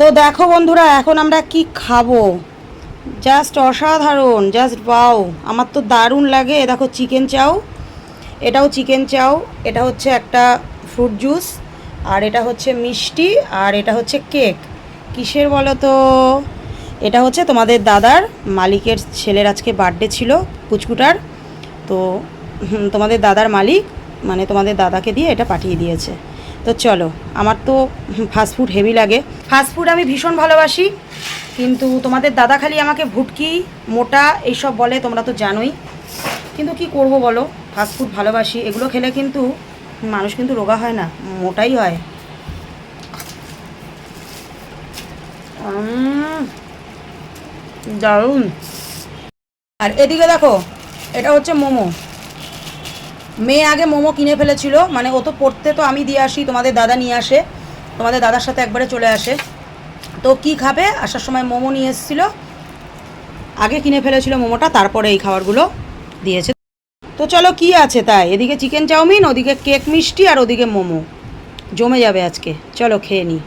তো দেখো বন্ধুরা, এখন আমরা কি খাবো, জাস্ট অসাধারণ, জাস্ট ওয়াও। আমার তো দারুণ লাগে। দেখো চিকেন চাউ, এটাও চিকেন চাউ, এটা হচ্ছে একটা ফ্রুট জুস, আর এটা হচ্ছে মিষ্টি, আর এটা হচ্ছে কেক। কিসের বলো তো? এটা হচ্ছে তোমাদের দাদার মালিকের ছেলের আজকে বার্থডে ছিল, পুচকুটার। তো তোমাদের দাদার মালিক মানে তোমাদের দাদাকে দিয়ে এটা পাঠিয়ে দিয়েছে। তো চলো, আমার তো ফাস্টফুড হেভি লাগে, ফাস্টফুড আমি ভীষণ ভালোবাসি, কিন্তু তোমাদের দাদা খালি আমাকে ভুটকি, মোটা এইসব বলে, তোমরা তো জানোই। কিন্তু কি করব বলো, ফাস্টফুড ভালোবাসি, এগুলো খেলে কিন্তু মানুষ কিন্তু রোগা হয় না, মোটাই হয়। দারুণ। আর এদিকে দেখো, এটা হচ্ছে মোমো। মেয়ে আগে মোমো কিনে ফেলেছিল, মানে ও তো পড়তে তো আমি দিয়ে আসি, তোমাদের দাদা নিয়ে আসে, তোমাদের দাদার সাথে একবারে চলে আসে। তো কি খাবে, আসার সময় মোমো নিয়ে এসেছিলো, আগে কিনে ফেলেছিল মোমোটা, তারপরে এই খাবারগুলো দিয়েছে। তো চলো কি আছে তাই, এদিকে চিকেন চাউমিন, ওদিকে কেক মিষ্টি, আর ওদিকে মোমো, জমে যাবে আজকে। চলো খেয়ে নিই।